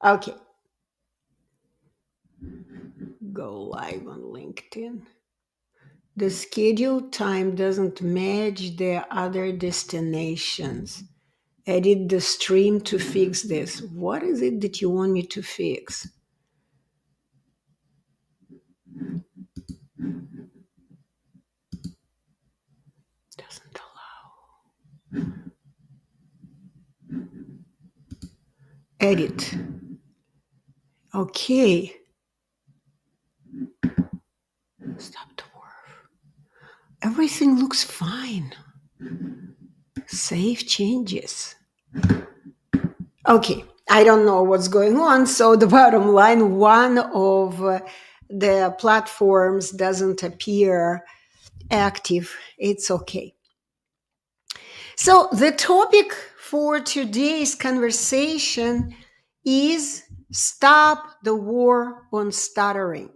Okay, go live on LinkedIn. The scheduled time doesn't match the other destinations. Edit the stream to fix this. What is it that you want me to fix? Doesn't allow. Edit. Okay. Stop the work. Everything looks fine. Save changes. Okay, I don't know what's going on. So the bottom line, one of the platforms doesn't appear active. It's okay. So the topic for today's conversation is stop the war on stuttering.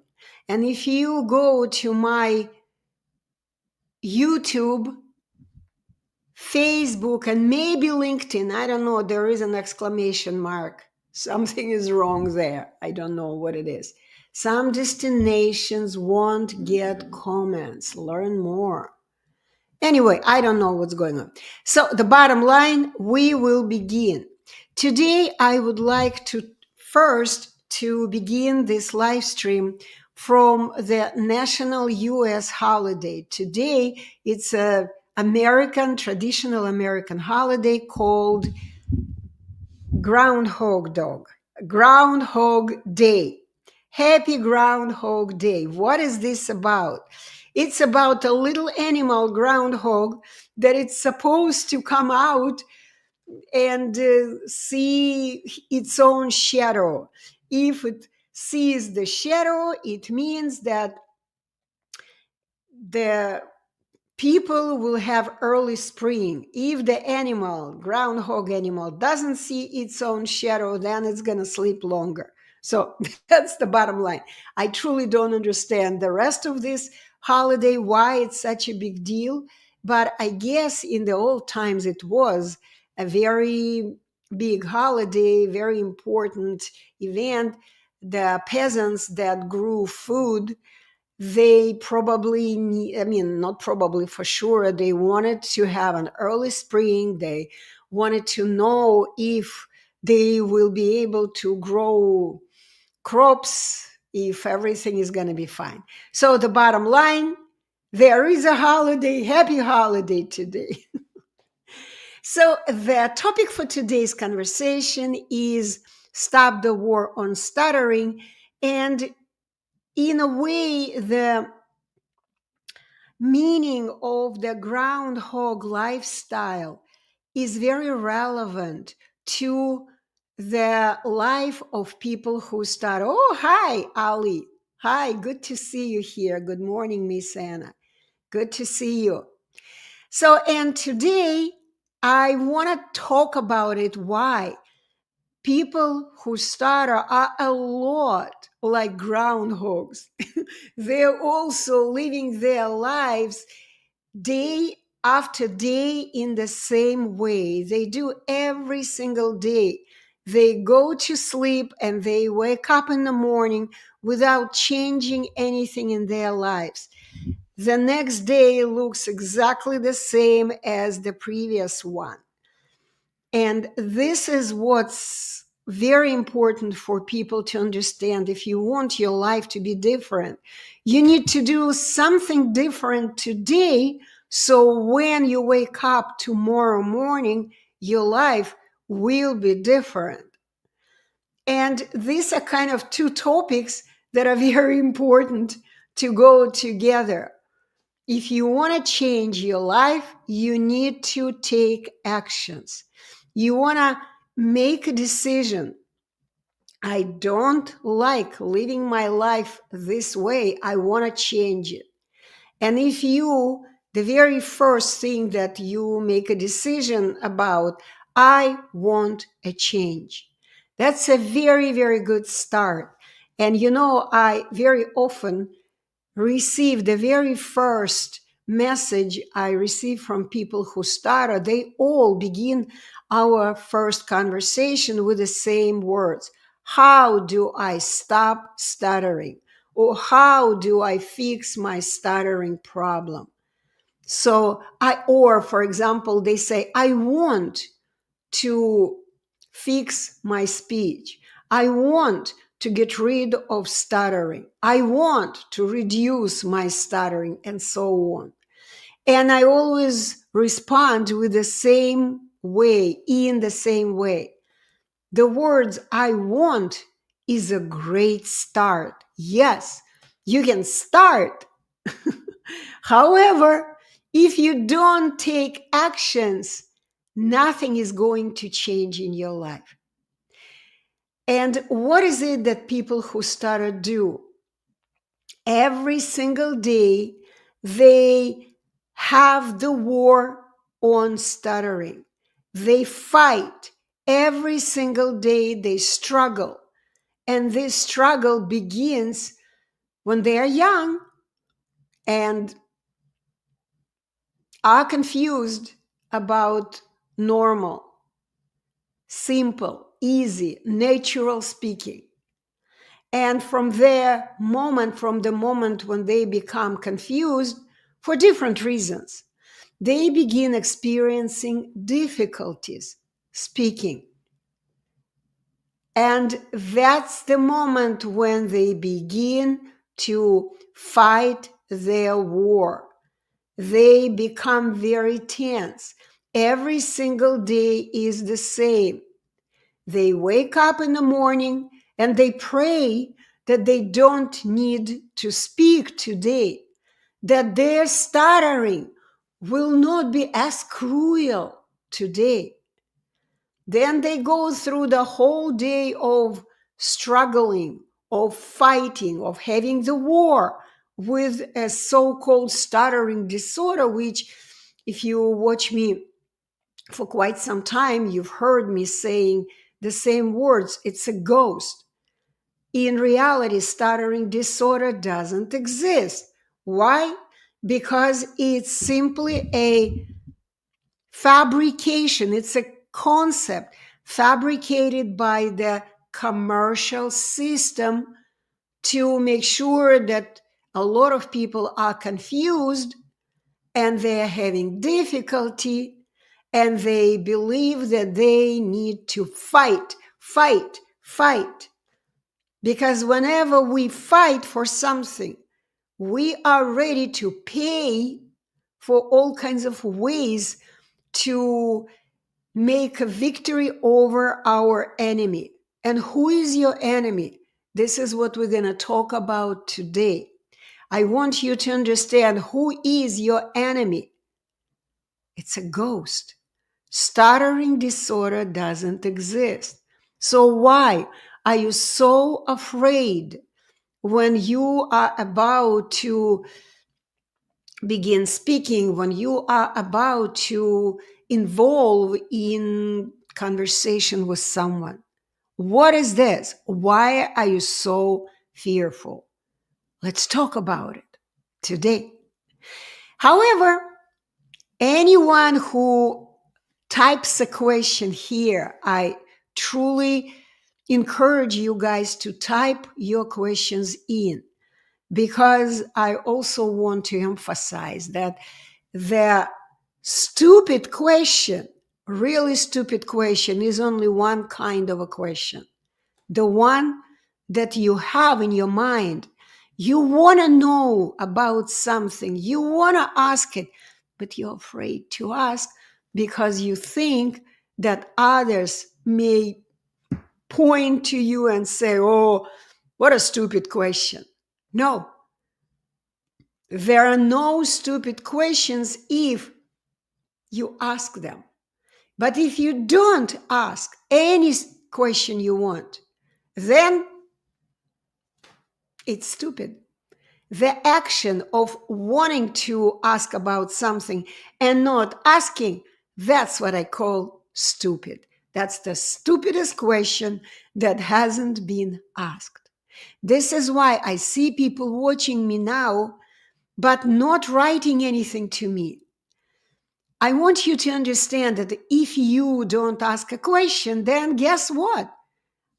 And if you go to my YouTube, Facebook, and maybe LinkedIn, I don't know, there is an exclamation mark. Something is wrong there. I don't know what it is. Some destinations won't get comments. Learn more. Anyway, I don't know what's going on. So the bottom line, we will begin. Today, I would like to first to begin this live stream from the national US holiday. Today, it's a traditional American holiday called Groundhog Day. Happy Groundhog Day. What is this about? It's about a little animal groundhog that it's supposed to come out and see its own shadow. If it sees the shadow, it means that the people will have early spring. If the groundhog animal, doesn't see its own shadow, then it's going to sleep longer. So that's the bottom line. I truly don't understand the rest of this holiday, why it's such a big deal. But I guess in the old times, it was a very big holiday, very important event. The peasants that grew food, they probably not probably, for sure, they wanted to have an early spring. They wanted to know if they will be able to grow crops, if everything is going to be fine. So the bottom line, there is a holiday, happy holiday today. So the topic for today's conversation is stop the war on stuttering. And in a way, the meaning of the groundhog lifestyle is very relevant to the life of people who start. Oh, hi, Ali. Hi, good to see you here. Good morning, Miss Anna. Good to see you. So, and today I want to talk about it. Why? People who stutter are a lot like groundhogs. They're also living their lives day after day in the same way. They do every single day. They go to sleep and they wake up in the morning without changing anything in their lives. The next day looks exactly the same as the previous one. And this is what's very important for people to understand. If you want your life to be different, you need to do something different today. So when you wake up tomorrow morning, your life will be different. And these are kind of two topics that are very important to go together. If you want to change your life, you need to take actions. You want to make a decision. I don't like living my life this way. I want to change it. And if the very first thing that you make a decision about, I want a change. That's a very, very good start. And I very often receive the very first message I receive from people who stutter. They all begin our first conversation with the same words. how do I stop stuttering? Or how do I fix my stuttering problem? So or for example, they say, I want to fix my speech. I want to get rid of stuttering. I want to reduce my stuttering, and so on. And I always respond with the same way, in the same way. The words I want is a great start. Yes, you can start. However, if you don't take actions, nothing is going to change in your life. And what is it that people who stutter do? Every single day, they have the war on stuttering. They fight. Every single day, they struggle. And this struggle begins when they are young and are confused about normal, simple, easy, natural speaking. And from the moment when they become confused for different reasons, they begin experiencing difficulties speaking. And that's the moment when they begin to fight their war. They become very tense. Every single day is the same. They wake up in the morning and they pray that they don't need to speak today, that their stuttering will not be as cruel today. Then they go through the whole day of struggling, of fighting, of having the war with a so-called stuttering disorder, which, if you watch me for quite some time, you've heard me saying the same words. It's a ghost. In reality, stuttering disorder doesn't exist. Why? Because it's simply a fabrication. It's a concept fabricated by the commercial system to make sure that a lot of people are confused and they're having difficulty and they believe that they need to fight. Because whenever we fight for something, we are ready to pay for all kinds of ways to make a victory over our enemy. And who is your enemy? This is what we're going to talk about today. I want you to understand who is your enemy. It's a ghost. Stuttering disorder doesn't exist. So why are you so afraid when you are about to begin speaking, when you are about to involve in conversation with someone? What is this? Why are you so fearful? Let's talk about it today. However, anyone who types a question here, I truly encourage you guys to type your questions in, because I also want to emphasize that the stupid question, really stupid question, is only one kind of a question. The one that you have in your mind. You want to know about something. You want to ask it, but you're afraid to ask because you think that others may point to you and say, oh, what a stupid question. No, there are no stupid questions if you ask them. But if you don't ask any question you want, then it's stupid. The action of wanting to ask about something and not asking, that's what I call stupid. That's the stupidest question that hasn't been asked. This is why I see people watching me now, but not writing anything to me. I want you to understand that if you don't ask a question, then guess what?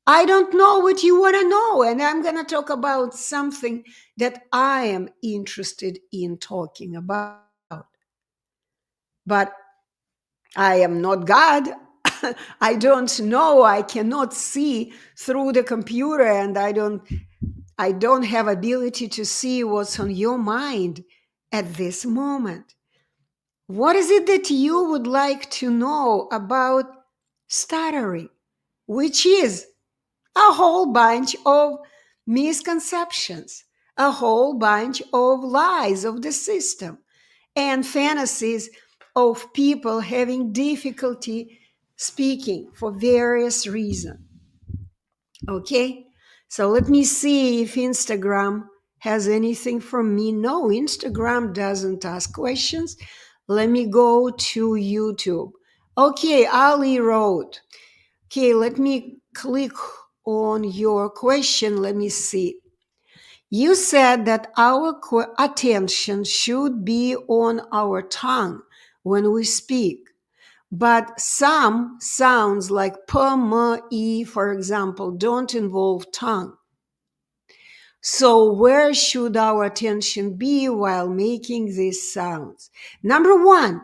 I don't know what you want to know, and I'm going to talk about something that I am interested in talking about. But I am not God. I don't know. I cannot see through the computer, and I don't have ability to see what's on your mind at this moment. What is it that you would like to know about stuttering, which is a whole bunch of misconceptions, a whole bunch of lies of the system, and fantasies of people having difficulty speaking for various reasons. Okay, so let me see if Instagram has anything from me. No, Instagram doesn't ask questions. Let me go to YouTube. Okay, Ali wrote. Okay, let me click on your question. Let me see. You said that our attention should be on our tongue when we speak, but some sounds like p, m, e, for example, don't involve tongue. So where should our attention be while making these sounds? Number one,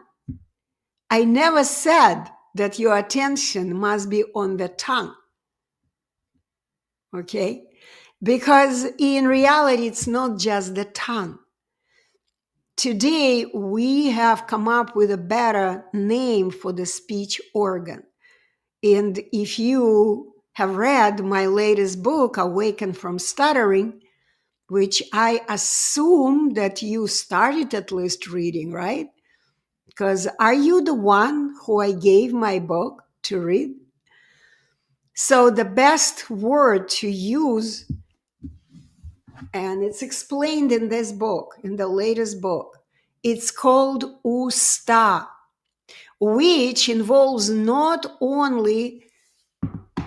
I never said that your attention must be on the tongue. Okay? Because in reality, it's not just the tongue. Today, we have come up with a better name for the speech organ. And if you have read my latest book, Awaken from Stuttering, which I assume that you started at least reading, right? Because are you the one who I gave my book to read? So the best word to use, and it's explained in this book, in the latest book, it's called usta, which involves not only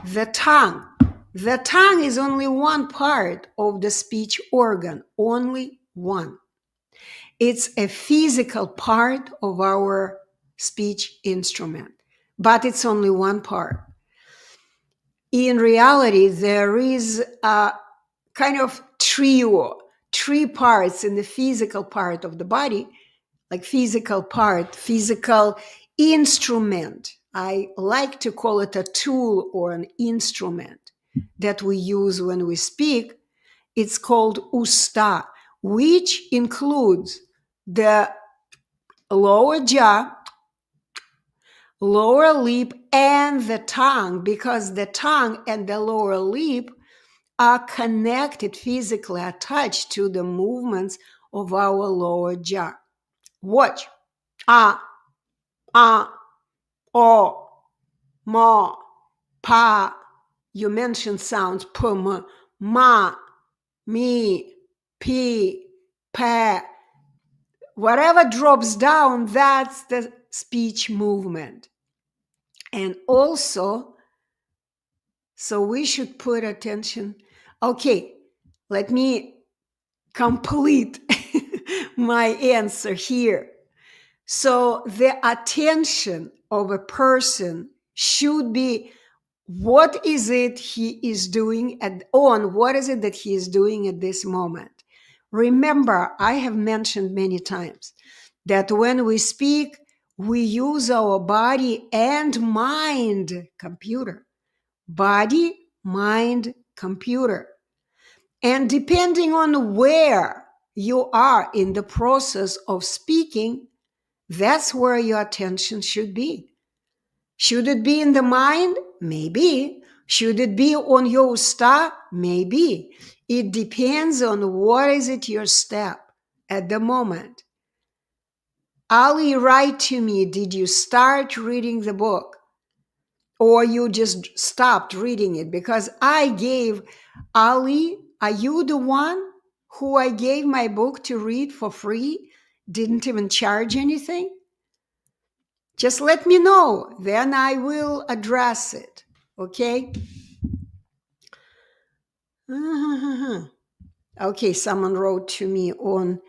the tongue. The tongue is only one part of the speech organ, only one. It's a physical part of our speech instrument, but it's only one part. In reality, there is a kind of three parts in the physical part of the body, like physical part, physical instrument. I like to call it a tool or an instrument that we use when we speak. It's called usta, which includes the lower jaw, lower lip, and the tongue, because the tongue and the lower lip are connected, physically attached to the movements of our lower jaw. Watch. Ah, o, ma, pa. You mentioned sounds p, m, ma, me, p, pa. Whatever drops down, that's the speech movement. And also, so we should put attention. Okay, let me complete my answer here. So the attention of a person should be what is it he is doing what is it that he is doing at this moment. Remember, I have mentioned many times that when we speak, we use our body and mind computer. Body, mind, computer. And depending on where you are in the process of speaking, that's where your attention should be. Should it be in the mind? Maybe. Should it be on your usta? Maybe. It depends on what is it your step at the moment. Ali, write to me, did you start reading the book? Or you just stopped reading it? Because I gave Ali, are you the one who I gave my book to read for free? Didn't even charge anything? Just let me know, then I will address it, okay? Okay, someone wrote to me on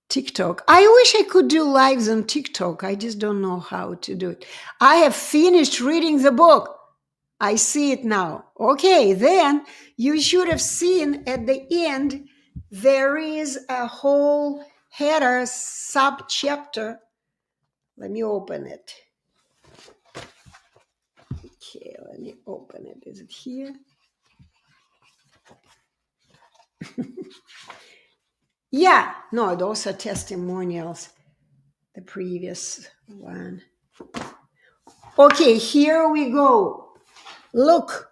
TikTok. I wish I could do lives on TikTok. I just don't know how to do it. I have finished reading the book. I see it now. Okay, then you should have seen at the end there is a whole header sub-chapter. Let me open it. Okay, let me open it. Is it here? Yeah, no, those are testimonials. The previous one. Okay, here we go. Look.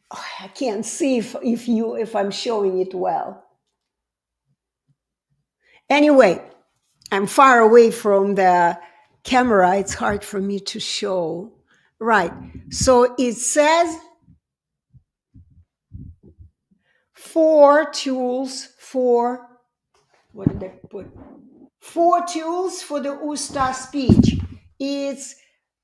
Oh, I can't see if I'm showing it well. Anyway, I'm far away from the camera. It's hard for me to show. Right. So it says 4 tools for, what did I put? 4 tools for the Usta speech. It's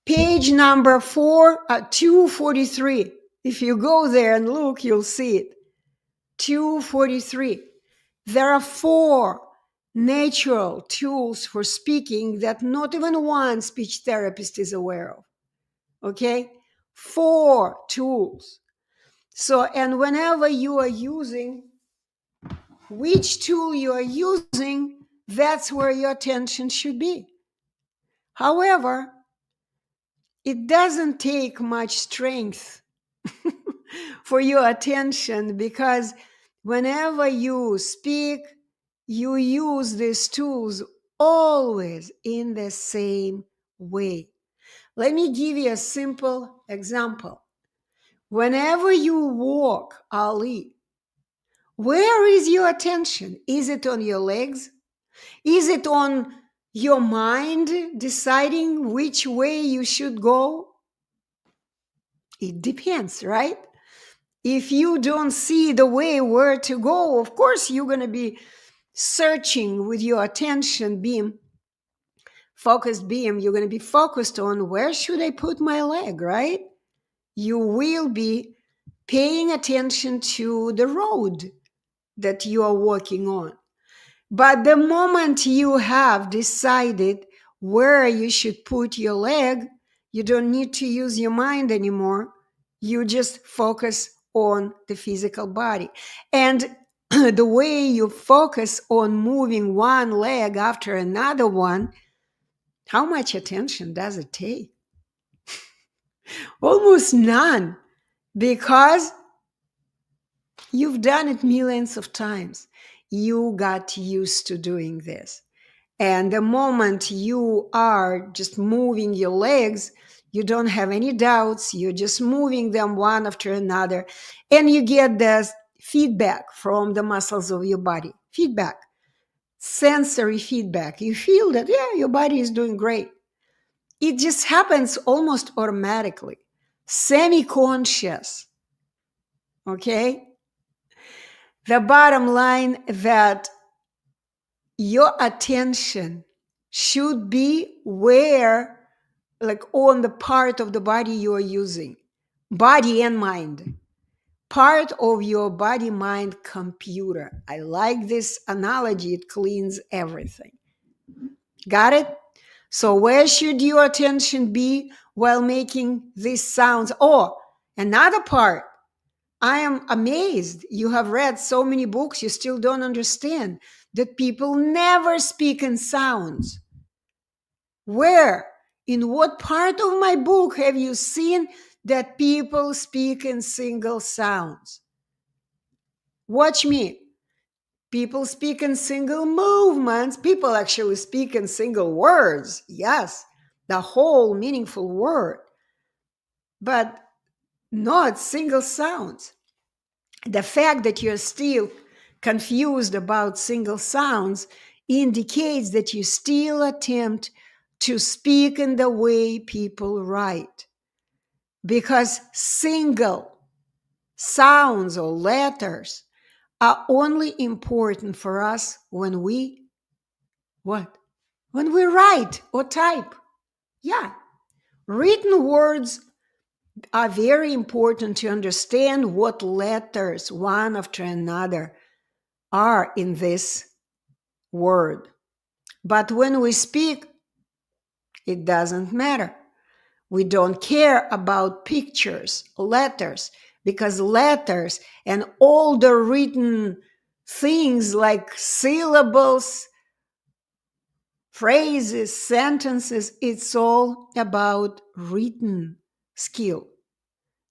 page number 243. If you go there and look, you'll see it. 243. There are 4 natural tools for speaking that not even one speech therapist is aware of. Okay? 4 tools. So, and whenever you are using, which tool you are using, that's where your attention should be. However, it doesn't take much strength for your attention, because whenever you speak, you use these tools always in the same way. Let me give you a simple example. Whenever you walk, Ali, where is your attention? Is it on your legs? Is it on your mind deciding which way you should go? It depends, right? If you don't see the way where to go, of course you're going to be searching with your attention beam, focused beam. You're going to be focused on where should I put my leg, right? You will be paying attention to the road that you are walking on. But the moment you have decided where you should put your leg, you don't need to use your mind anymore. You just focus on the physical body. And the way you focus on moving one leg after another one, how much attention does it take? Almost none, because you've done it millions of times. You got used to doing this. And the moment you are just moving your legs, you don't have any doubts. You're just moving them one after another. And you get the feedback from the muscles of your body. Feedback, sensory feedback. You feel that, yeah, your body is doing great. It just happens almost automatically, semi-conscious. Okay? The bottom line that your attention should be where, like on the part of the body you are using, body and mind, part of your body mind computer. I like this analogy. It cleans everything. Got it? So where should your attention be while making these sounds? Oh, another part. I am amazed. You have read so many books, you still don't understand that people never speak in sounds. Where? In what part of my book have you seen that people speak in single sounds? Watch me. People speak in single movements. People actually speak in single words. Yes, the whole meaningful word, but not single sounds. The fact that you're still confused about single sounds indicates that you still attempt to speak in the way people write. Because single sounds or letters are only important for us when we, what? When we write or type. Yeah. Written words are very important to understand what letters, one after another, are in this word. But when we speak, It doesn't matter. We don't care about pictures, letters, because letters and all the written things like syllables, phrases, sentences, it's all about written skill.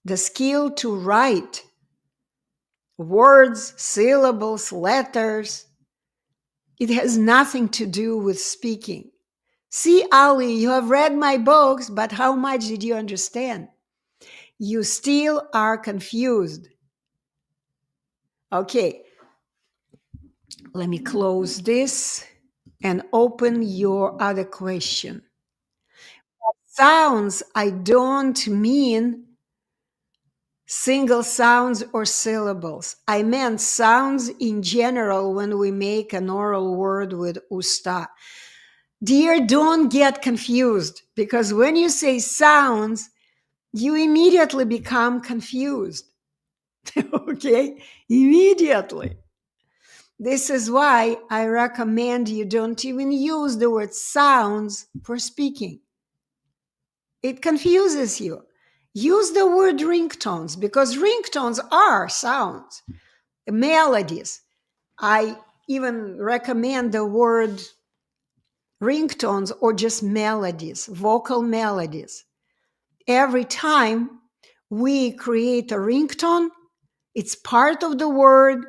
The skill to write words, syllables, letters. It has nothing to do with speaking. See, Ali, you have read my books, but how much did you understand? You still are confused. Okay, let me close this and open your other question. Sounds, I don't mean single sounds or syllables. I meant sounds in general when we make an oral word with usta. Dear, don't get confused, because when you say sounds, you immediately become confused. Okay? Immediately. This is why I recommend you don't even use the word sounds for speaking. It confuses you. Use the word ringtones, because ringtones are sounds, melodies. I even recommend the word ringtones or just melodies, vocal melodies. Every time we create a ringtone, it's part of the word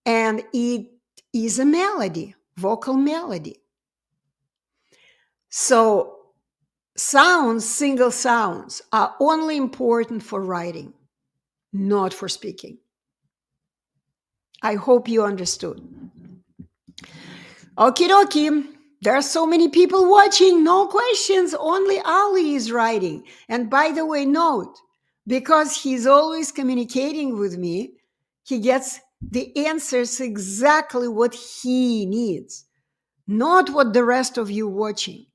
and it is a melody, vocal melody. So sounds, single sounds, are only important for writing, not for speaking. I hope you understood. Okie dokie. There are so many people watching. No questions. Only Ali is writing. And by the way, note, because he's always communicating with me, he gets the answers exactly what he needs, not what the rest of you watching.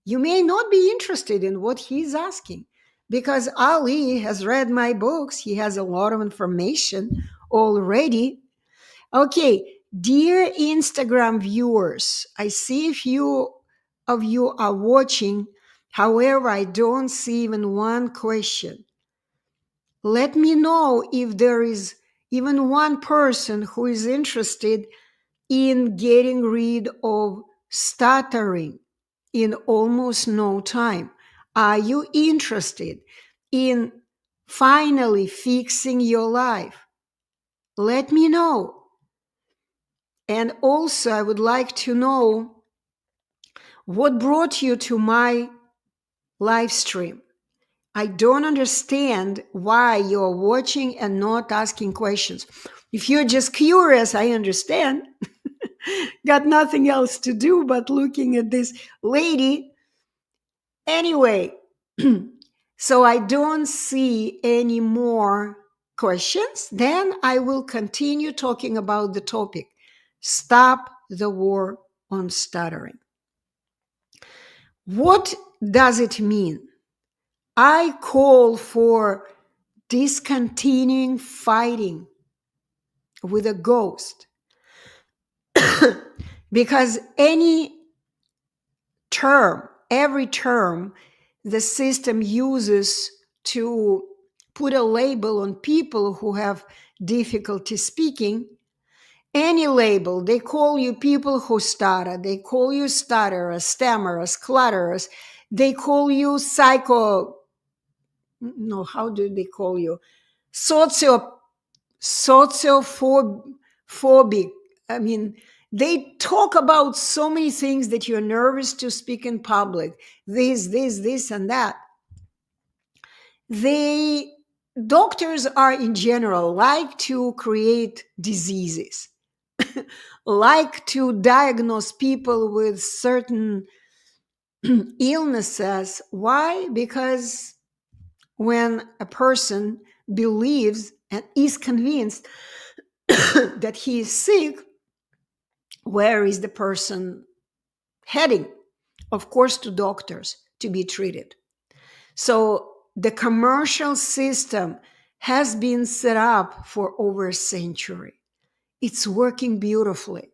You may not be interested in what he's asking because Ali has read my books. He has a lot of information already. Okay, dear Instagram viewers, I see a few of you are watching. However, I don't see even one question. Let me know if there is even one person who is interested in getting rid of stuttering in almost no time. Are you interested in finally fixing your life? Let me know. And also, I would like to know what brought you to my live stream. I don't understand why you're watching and not asking questions. If you're just curious, I understand. Got nothing else to do but looking at this lady. Anyway, so I don't see any more questions. Then I will continue talking about the topic. Stop the war on stuttering. What does it mean? I call for discontinuing fighting with a ghost because every term the system uses to put a label on people who have difficulty speaking, any label, they call you people who stutter, they call you stutterers, stammerers, clutterers, they call you how do they call you? Sociophobic. I mean, they talk about so many things that you're nervous to speak in public. This, and that. Doctors are in general like to create diseases, like to diagnose people with certain illnesses. Why? Because when a person believes and is convinced that he is sick, where is the person heading? Of course, to doctors to be treated. So the commercial system has been set up for over a century. It's working beautifully.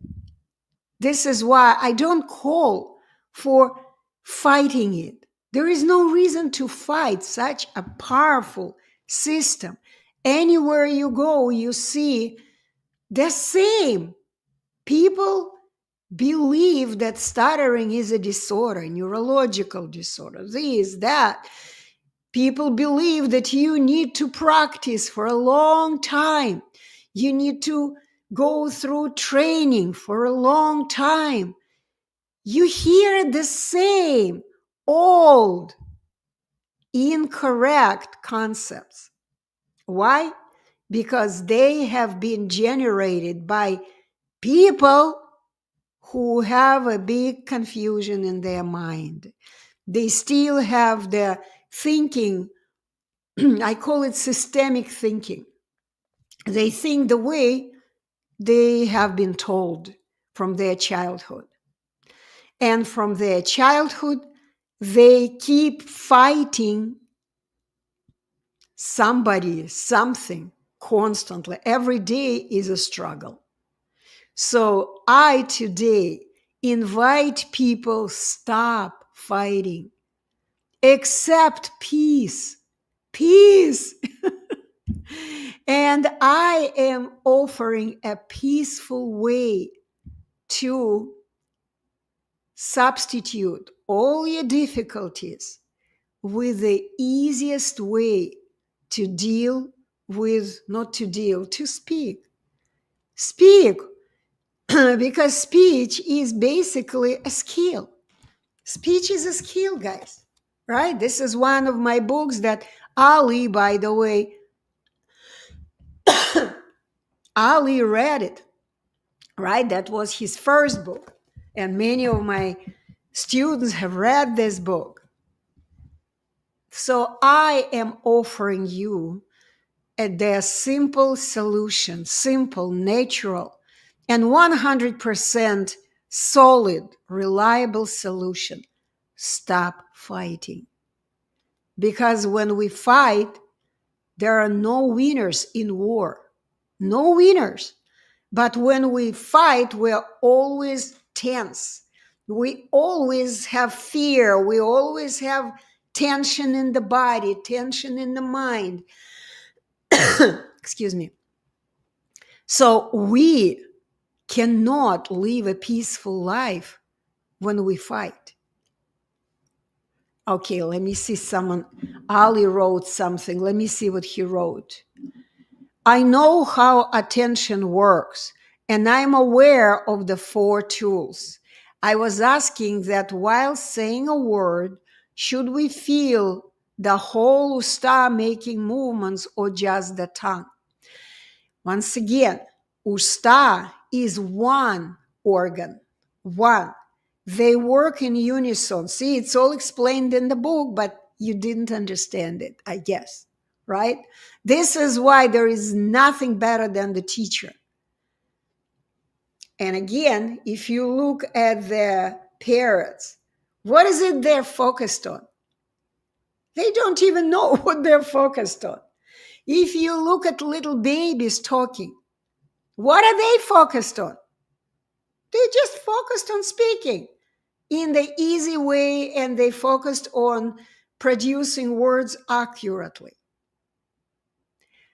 This is why I don't call for fighting it. There is no reason to fight such a powerful system. Anywhere you go, you see the same. People believe that stuttering is a disorder, a neurological disorder, this, that. People believe that you need to practice for a long time. You need to go through training for a long time. You hear the same old, incorrect concepts. Why? Because they have been generated by people who have a big confusion in their mind. They still have the thinking, I call it systemic thinking. They think the way they have been told from their childhood. And from their childhood, they keep fighting somebody, something constantly. Every day is a struggle. So I today invite people, stop fighting, accept peace, peace. And I am offering a peaceful way to substitute all your difficulties with the easiest way to deal with, not to deal, to speak. Speak, because speech is basically a skill. Speech is a skill, guys, right? This is one of my books that Ali, by the way, Ali read it, right? That was his first book. And many of my students have read this book. So I am offering you the simple solution, simple, natural, and 100% solid, reliable solution. Stop fighting. Because when we fight, there are no winners in war. No winners. But when we fight, we're always tense. We always have fear. We always have tension in the body, tension in the mind. Excuse me. So we cannot live a peaceful life when we fight. Okay, let me see someone. Ali wrote something. Let me see what he wrote. I know how attention works, and I'm aware of the 4 tools. I was asking that while saying a word, should we feel the whole usta making movements or just the tongue? Once again, usta is one organ, one. They work in unison. See, it's all explained in the book, but you didn't understand it, I guess, right? This is why there is nothing better than the teacher. And again, if you look at the parrots, what is it they're focused on? They don't even know what they're focused on. If you look at little babies talking, what are they focused on? They just focused on speaking in the easy way, and they focused on producing words accurately.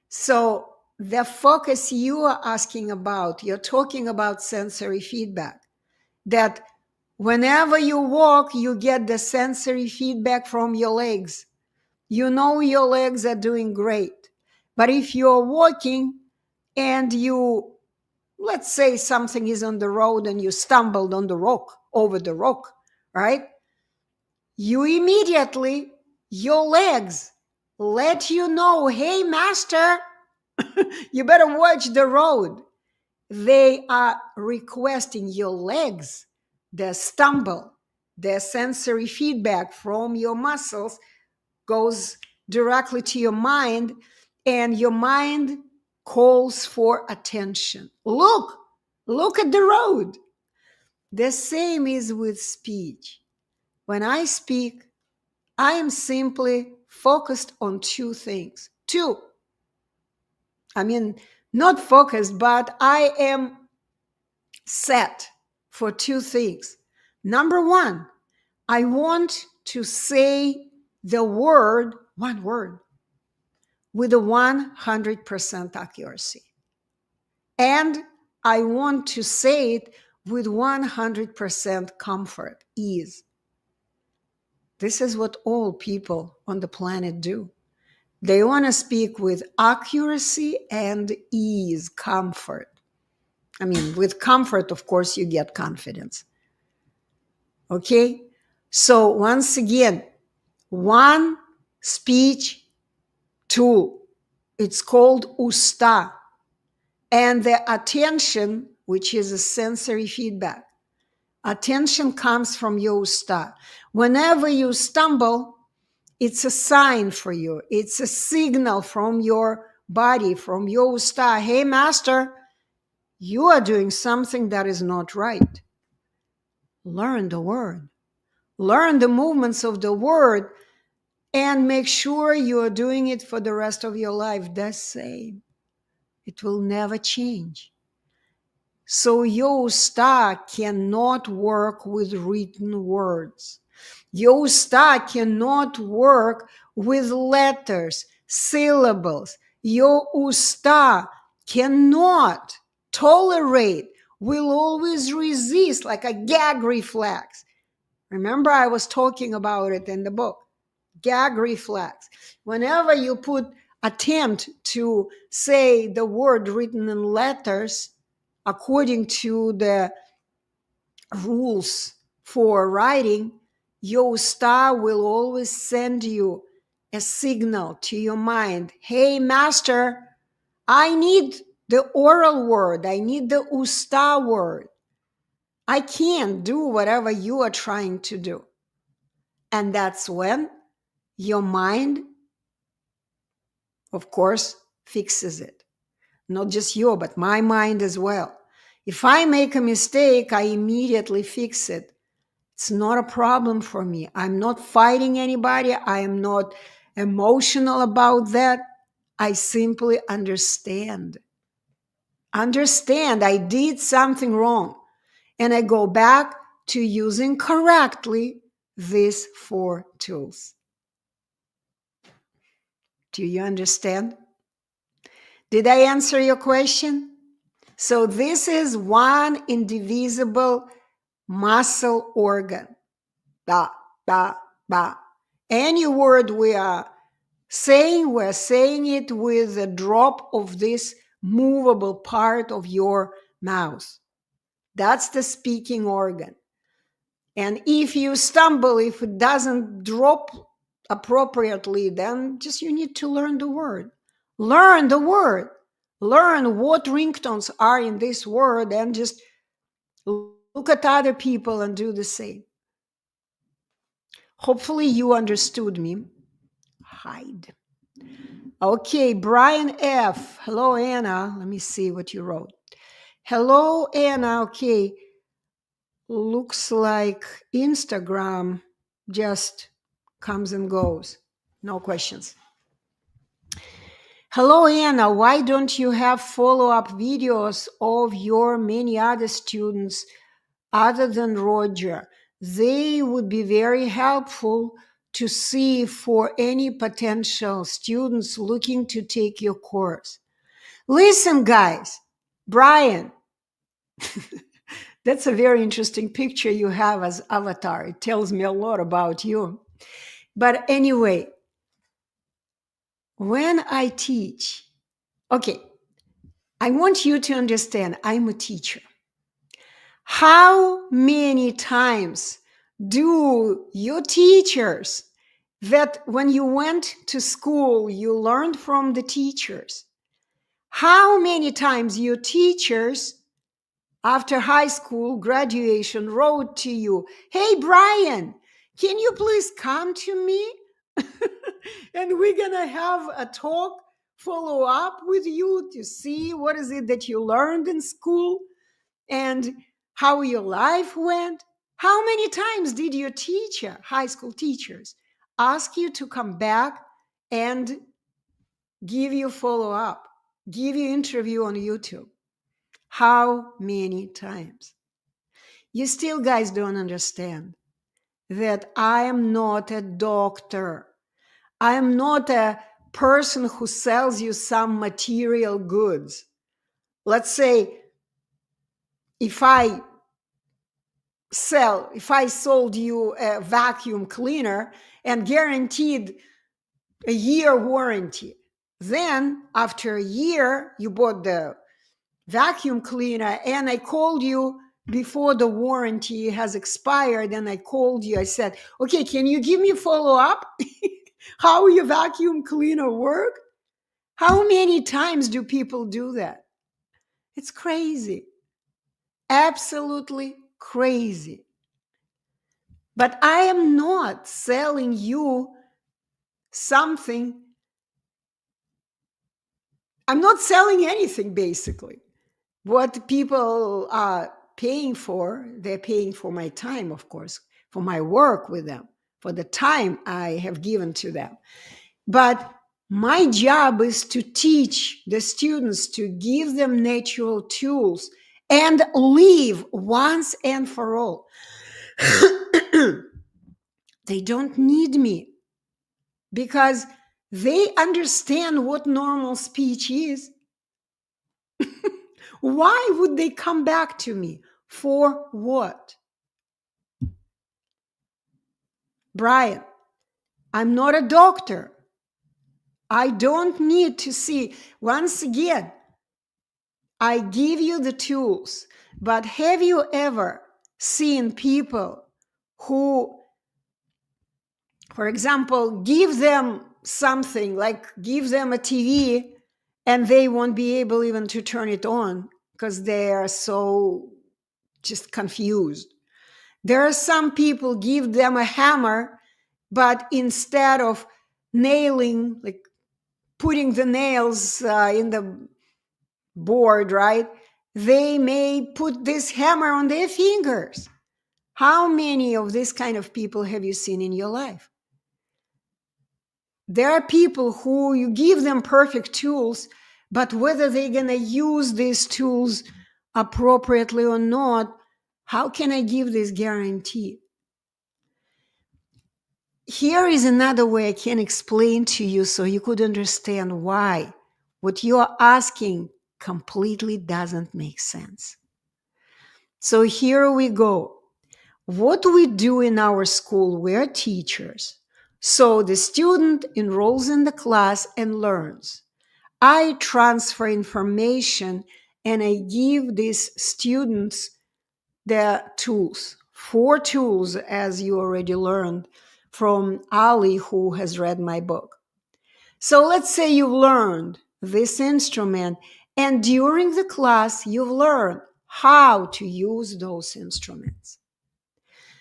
So the focus you are asking about, you're talking about sensory feedback, that whenever you walk, you get the sensory feedback from your legs. You know your legs are doing great. But if you're walking and you, let's say something is on the road and you stumbled on the rock, over the rock, right? You immediately, your legs let you know, hey, master, you better watch the road. They are requesting your legs, the stumble, the sensory feedback from your muscles goes directly to your mind, and your mind calls for attention. Look at the road. The same is with speech. When I speak, I am simply focused on 2 things. 2. I mean, not focused, but I am set for 2 things. Number 1, I want to say the word, one word, with a 100% accuracy. And I want to say it with 100% comfort, ease. This is what all people on the planet do. They want to speak with accuracy and ease, comfort. I mean, with comfort, of course, you get confidence. Okay? So once again, one speech tool. It's called usta. And the attention, which is a sensory feedback, attention comes from your usta. Whenever you stumble, it's a sign for you. It's a signal from your body, from your usta. Hey, master, you are doing something that is not right. Learn the word. Learn the movements of the word and make sure you are doing it for the rest of your life the same. It will never change. So your usta cannot work with written words. Your usta cannot work with letters, syllables. Your usta cannot tolerate, will always resist, like a gag reflex. Remember, I was talking about it in the book. Gag reflex. Whenever you attempt to say the word written in letters according to the rules for writing, your star will always send you a signal to your mind. Hey, master, I need the oral word. I need the usta word. I can't do whatever you are trying to do. And that's when your mind, of course, fixes it. Not just you, but my mind as well. If I make a mistake, I immediately fix it. It's not a problem for me. I'm not fighting anybody. I am not emotional about that. I simply understand. Understand I did something wrong. And I go back to using correctly these 4 tools. Do you understand? Did I answer your question? So this is one indivisible muscle organ. Ba, ba, ba. Any word we're saying it with a drop of this movable part of your mouth. That's the speaking organ. And if you stumble, if it doesn't drop appropriately, then just you need to learn the word. Learn the word. Learn what ringtones are in this word and just look at other people and do the same. Hopefully you understood me. Hide. Okay, Brian F. Hello, Anna. Let me see what you wrote. Hello, Anna. Okay. Looks like Instagram just comes and goes. No questions. Hello, Anna. Why don't you have follow-up videos of your many other students other than Roger? They would be very helpful to see for any potential students looking to take your course. Listen, guys, Brian, that's a very interesting picture you have as avatar. It tells me a lot about you. But anyway, when I teach, okay, I want you to understand I'm a teacher. How many times do your teachers that when you went to school, you learned from the teachers? How many times your teachers after high school graduation wrote to you, hey, Brian, can you please come to me? And we're going to have a talk, follow up with you to see what is it that you learned in school and how your life went. How many times did your teacher, high school teachers, ask you to come back and give you follow up, give you interview on YouTube? How many times? You still guys don't understand. that I am not a doctor. I am not a person who sells you some material goods. Let's say if I sold you a vacuum cleaner and guaranteed a year warranty, then after a year you bought the vacuum cleaner and I called you before the warranty has expired, and I called you, I said, okay, can you give me a follow-up? How your vacuum cleaner work? How many times do people do that? It's crazy. Absolutely crazy. But I am not selling you something. I'm not selling anything, basically. What people are paying for, they're paying for my time, of course, for my work with them, for the time I have given to them. But my job is to teach the students, to give them natural tools and leave once and for all. They don't need me because they understand what normal speech is. Why would they come back to me? For what? Brian, I'm not a doctor. I don't need to see. Once again, I give you the tools, but have you ever seen people who, for example, give them something, like give them a TV and they won't be able even to turn it on because they are so just confused? There are some people, give them a hammer, but instead of nailing, like putting the nails in the board, right, they may put this hammer on their fingers. How many of this kind of people have you seen in your life? There are people who you give them perfect tools, but whether they're going to use these tools appropriately or not, how can I give this guarantee? Here is another way I can explain to you so you could understand why what you are asking completely doesn't make sense. So here we go. What we do in our school, we're teachers. So the student enrolls in the class and learns. I transfer information and I give these students the tools, 4 tools, as you already learned from Ali, who has read my book. So let's say you've learned this instrument, and during the class, you've learned how to use those instruments.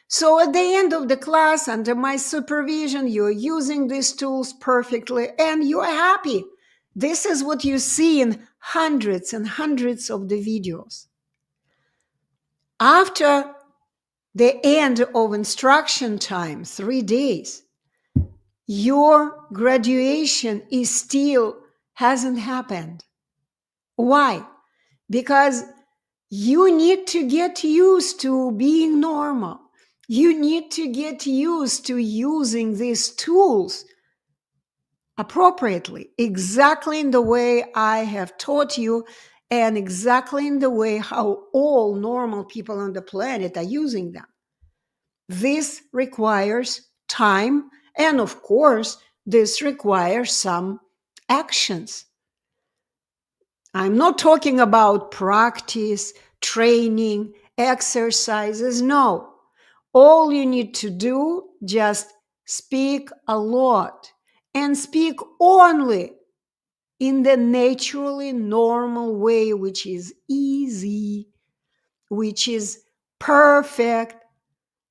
So at the end of the class, under my supervision, you're using these tools perfectly and you're happy. This is what you see in hundreds and hundreds of the videos. After the end of instruction time, 3 days, your graduation is still hasn't happened. Why? Because you need to get used to being normal. You need to get used to using these tools appropriately, exactly in the way I have taught you and exactly in the way how all normal people on the planet are using them. This requires time, and of course, this requires some actions. I'm not talking about practice, training, exercises. No. All you need to do, just speak a lot and speak only in the naturally normal way, which is easy, which is perfect,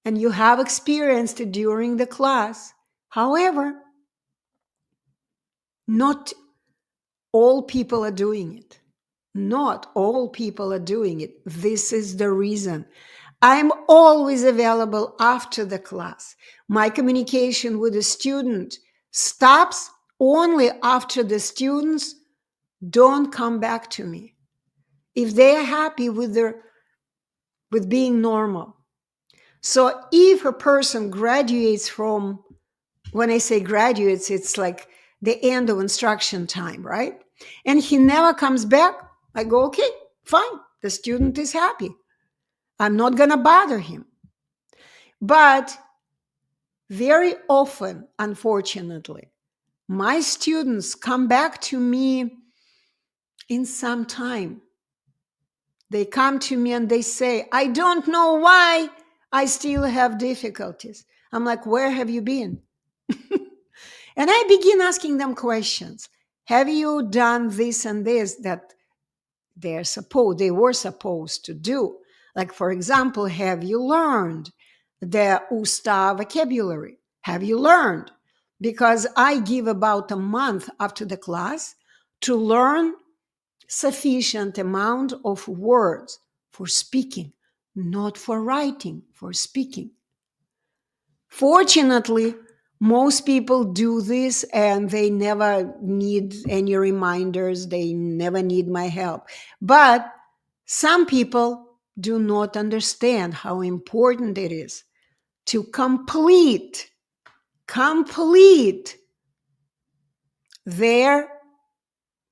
and you have experienced it during the class. However, not all people are doing it. Not all people are doing it. This is the reason. I'm always available after the class. My communication with the student stops only after the students don't come back to me. If they are happy with being normal. So if a person graduates from, when I say graduates, it's like the end of instruction time, right? And he never comes back, I go, okay, fine. The student is happy. I'm not going to bother him. But very often, unfortunately, my students come back to me in some time. They come to me and they say, I don't know why I still have difficulties. I'm like, where have you been? And I begin asking them questions. Have you done this and this that they were supposed to do? Like, for example, have you learned the usta vocabulary? Have you learned? Because I give about a month after the class to learn sufficient amount of words for speaking, not for writing, for speaking. Fortunately, most people do this and they never need any reminders. They never need my help. But some people do not understand how important it is to complete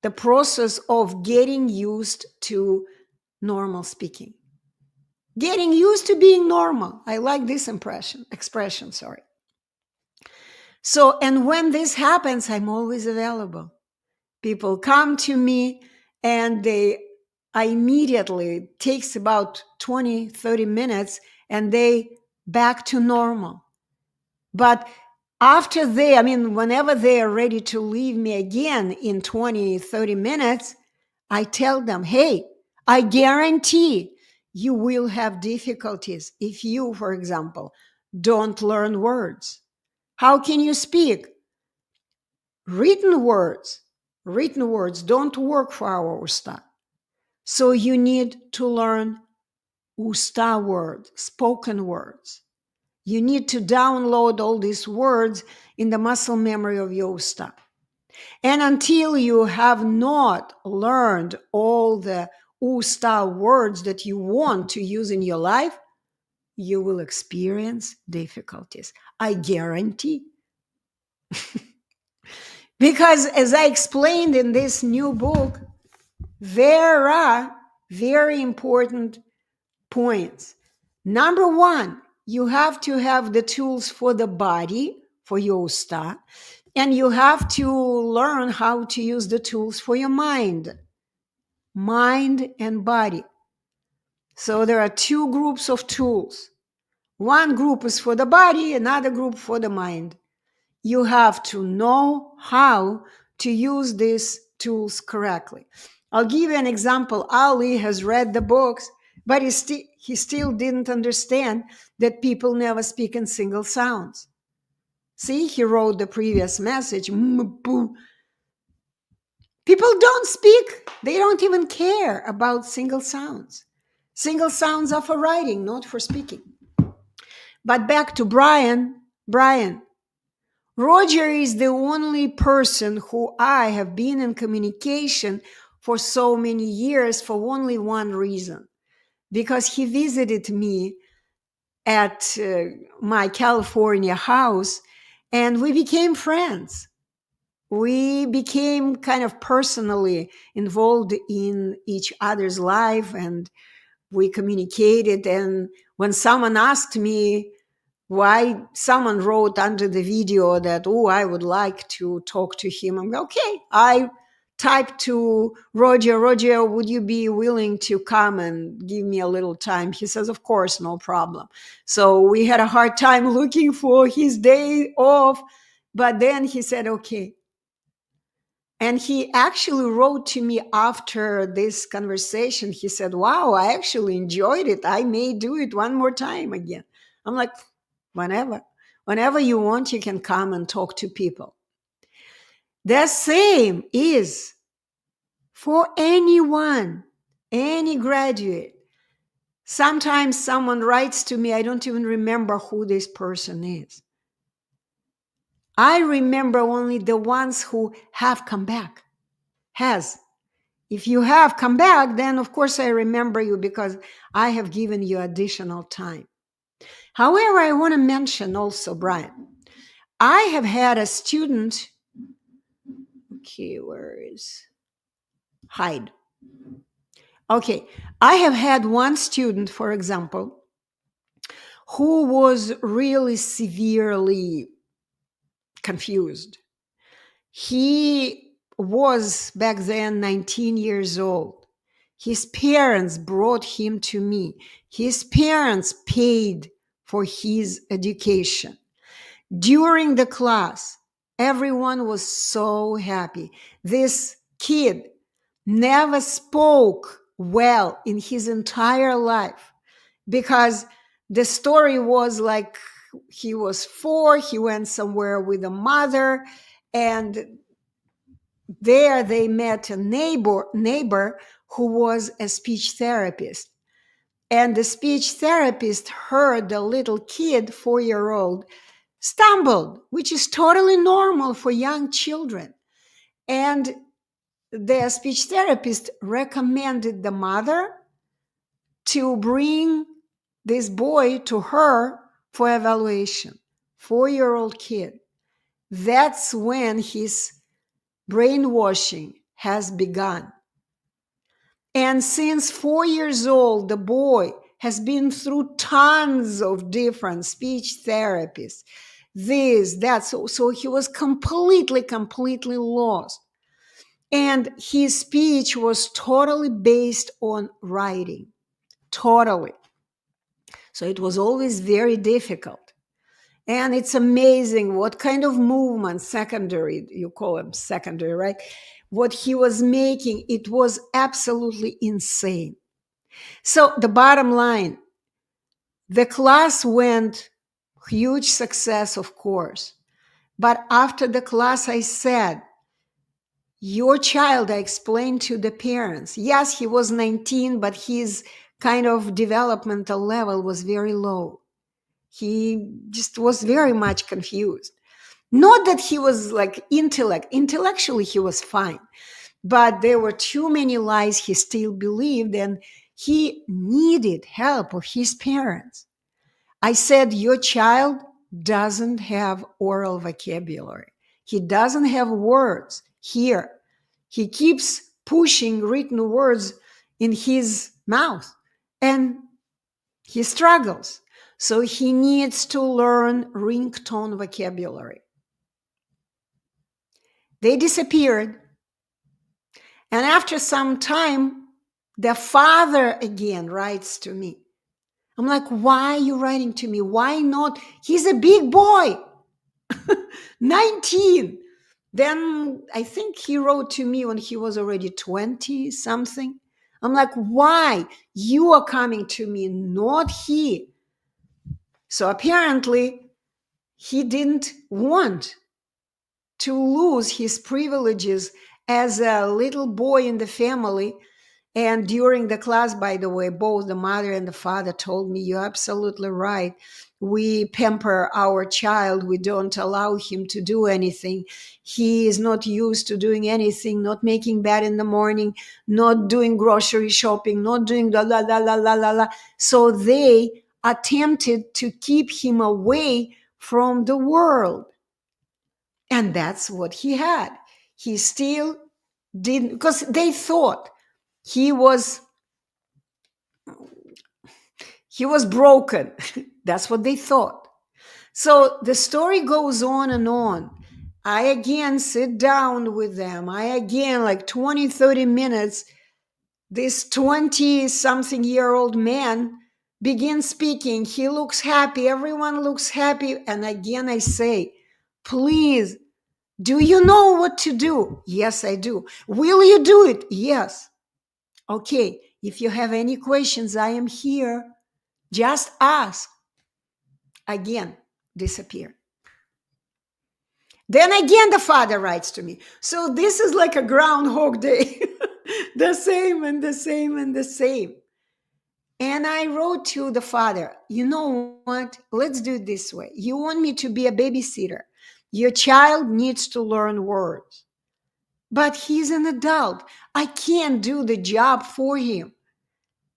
the process of getting used to normal speaking. Getting used to being normal. I like this expression, sorry. So, and when this happens, I'm always available. People come to me and I immediately, it takes about 20, 30 minutes and they back to normal. But after whenever they are ready to leave me again in 20, 30 minutes, I tell them, hey, I guarantee you will have difficulties if you, for example, don't learn words. How can you speak? Written words don't work for our usta. So you need to learn usta words, spoken words. You need to download all these words in the muscle memory of your usta. And until you have not learned all the usta words that you want to use in your life, you will experience difficulties. I guarantee. Because as I explained in this new book, there are very important points. Number one, you have to have the tools for the body, for your usta, and you have to learn how to use the tools for your mind and body. So there are two groups of tools. One group is for the body, another group for the mind. You have to know how to use these tools correctly. I'll give you an example. Ali has read the books, but he still didn't understand that people never speak in single sounds. See, he wrote the previous message. People don't speak. They don't even care about single sounds. Single sounds are for writing, not for speaking. But back to Brian. Roger is the only person who I have been in communication for so many years for only one reason. Because he visited me at my California house and we became friends. We became kind of personally involved in each other's life and we communicated. And when someone asked me why, someone wrote under the video that, oh, I would like to talk to him. I'm like, okay. I typed to Roger, would you be willing to come and give me a little time? He says, of course, no problem. So we had a hard time looking for his day off, but then he said, okay. And he actually wrote to me after this conversation. He said, wow, I actually enjoyed it. I may do it one more time again. I'm like, whenever you want, you can come and talk to people. The same is for anyone, any graduate. Sometimes someone writes to me, I don't even remember who this person is. I remember only the ones who have come back. If you have come back, then of course I remember you because I have given you additional time. However, I want to mention also, Brian, I have had a student. Okay, where is hide? Okay, I have had one student, for example, who was really severely confused. He was back then 19 years old. His parents brought him to me. His parents paid for his education. During the class, everyone was so happy. This kid never spoke well in his entire life because the story was like he was 4, he went somewhere with a mother, and there they met a neighbor who was a speech therapist. And the speech therapist heard the little kid, 4-year-old, stumbled, which is totally normal for young children. And the speech therapist recommended the mother to bring this boy to her for evaluation. 4-year-old kid. That's when his brainwashing has begun. And since 4 years old, the boy has been through tons of different speech therapists. This, that. So he was completely lost. And his speech was totally based on writing. Totally. So it was always very difficult. And it's amazing what kind of movement, secondary, you call them secondary, right? What he was making, it was absolutely insane. So the bottom line, the class went huge success, of course. But after the class, I said, your child, I explained to the parents, yes, he was 19, but his kind of developmental level was very low. He just was very much confused. Not that he was like intellectually he was fine, but there were too many lies he still believed, and he needed help of his parents. I said, your child doesn't have oral vocabulary. He doesn't have words here. He keeps pushing written words in his mouth and he struggles. So he needs to learn ringtone vocabulary. They disappeared. And after some time, the father again writes to me. I'm like, why are you writing to me? Why not? He's a big boy, 19. Then I think he wrote to me when he was already 20 something. I'm like, why? You are coming to me, not he. So apparently he didn't want to lose his privileges as a little boy in the family. And during the class, by the way, both the mother and the father told me, you're absolutely right. We pamper our child. We don't allow him to do anything. He is not used to doing anything, not making bed in the morning, not doing grocery shopping, not doing la la la la la la la. So they attempted to keep him away from the world. And that's what he had. He still didn't, because they thought he was broken. That's what they thought. So the story goes on and on. I again sit down with them. I again, like 20, 30 minutes, this 20-something-year-old man begins speaking. He looks happy. Everyone looks happy. And again, I say, please, do you know what to do? Yes, I do. Will you do it? Yes. Okay, if you have any questions, I am here. Just ask. Again, disappear. Then again, the father writes to me. So this is like a Groundhog Day. The same and the same and the same. And I wrote to the father, you know what? Let's do it this way. You want me to be a babysitter. Your child needs to learn words. But he's an adult. I can't do the job for him.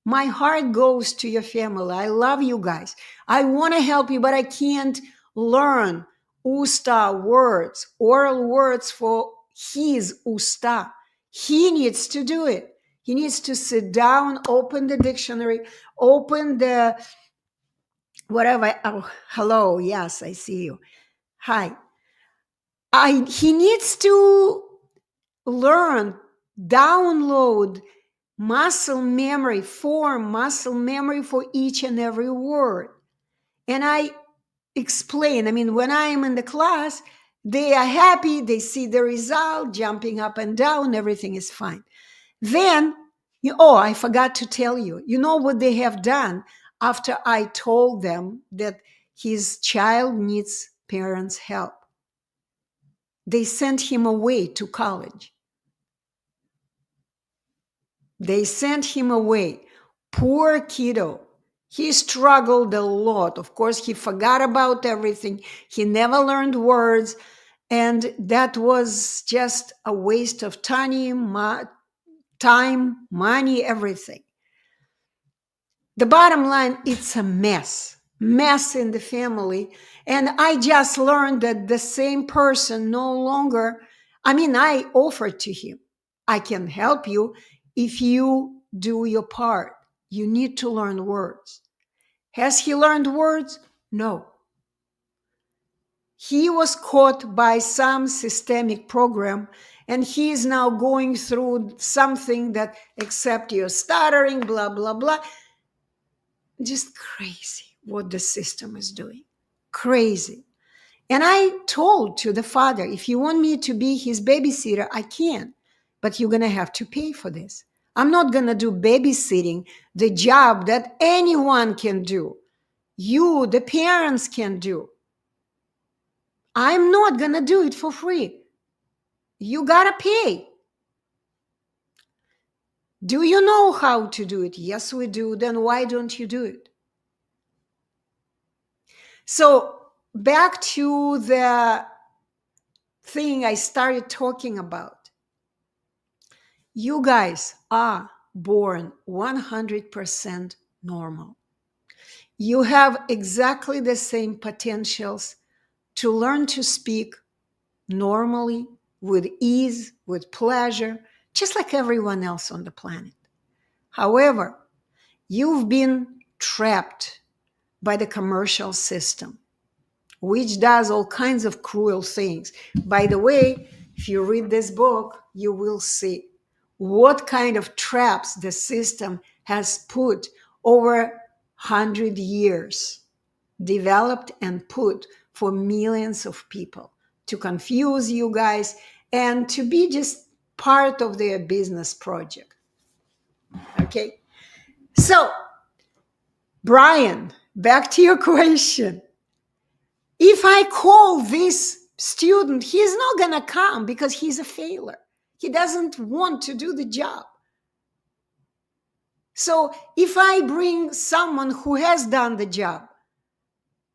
My heart goes to your family. I love you guys. I want to help you, but I can't learn usta words, oral words for his usta. He needs to do it. He needs to sit down, open the dictionary, open the whatever. Oh, hello. Yes, I see you. Hi. He needs to learn, download muscle memory for each and every word. And I explain, when I am in the class, they are happy, they see the result, jumping up and down, everything is fine. Then, I forgot to tell you, you know what they have done after I told them that his child needs parents' help? They sent him away to college. They sent him away. Poor kiddo. He struggled a lot. Of course, he forgot about everything. He never learned words. And that was just a waste of time, money, everything. The bottom line, it's a mess in the family. And I just learned that the same person no longer, I offered to him, I can help you if you do your part. You need to learn words. Has he learned words? No. He was caught by some systemic program, and he is now going through something that, except you're stuttering, blah, blah, blah. Just crazy what the system is doing. Crazy. And I told to the father, if you want me to be his babysitter, I can, but you're going to have to pay for this. I'm not going to do babysitting, the job that anyone can do. You, the parents, can do. I'm not going to do it for free. You got to pay. Do you know how to do it? Yes, we do. Then why don't you do it? So back to the thing I started talking about. You guys are born 100% normal. You have exactly the same potentials to learn to speak normally, with ease, with pleasure, just like everyone else on the planet. However, you've been trapped by the commercial system, which does all kinds of cruel things. By the way, if you read this book, you will see what kind of traps the system has put over 100 years, developed and put for millions of people to confuse you guys and to be just part of their business project. Okay? So, Brian, back to your question. If I call this student, he's not going to come because he's a failure. He doesn't want to do the job. So if I bring someone who has done the job,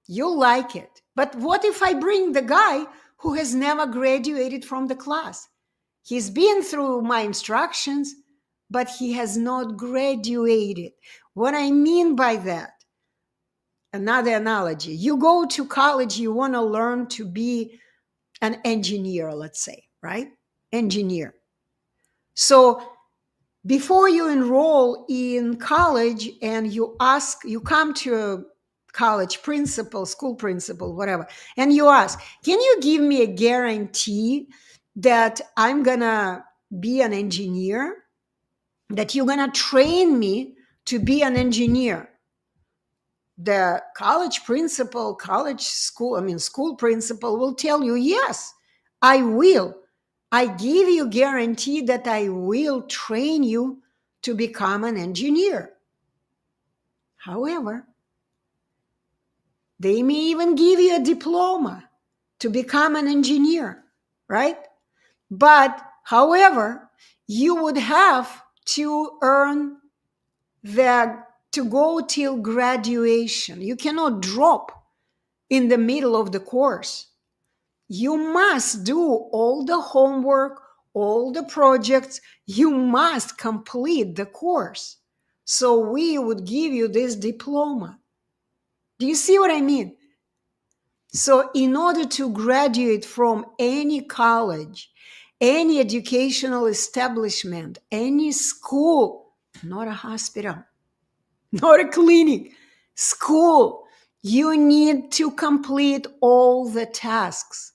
you'll like it. But what if I bring the guy who has never graduated from the class? He's been through my instructions, but he has not graduated. What I mean by that, another analogy, you go to college, you want to learn to be an engineer, let's say, right? Engineer. So before you enroll in college and you come to a college principal, school principal, whatever, and you ask, can you give me a guarantee that I'm going to be an engineer, that you're going to train me to be an engineer? The college principal, school principal will tell you, yes, I will. I give you guarantee that I will train you to become an engineer. However, they may even give you a diploma to become an engineer, right? But however, you would have to earn to go till graduation. You cannot drop in the middle of the course. You must do all the homework, all the projects. You must complete the course So we would give you this diploma. Do you see what I mean? So in order to graduate from any college, any educational establishment, any school, not a hospital, not a clinic, school, you need to complete all the tasks.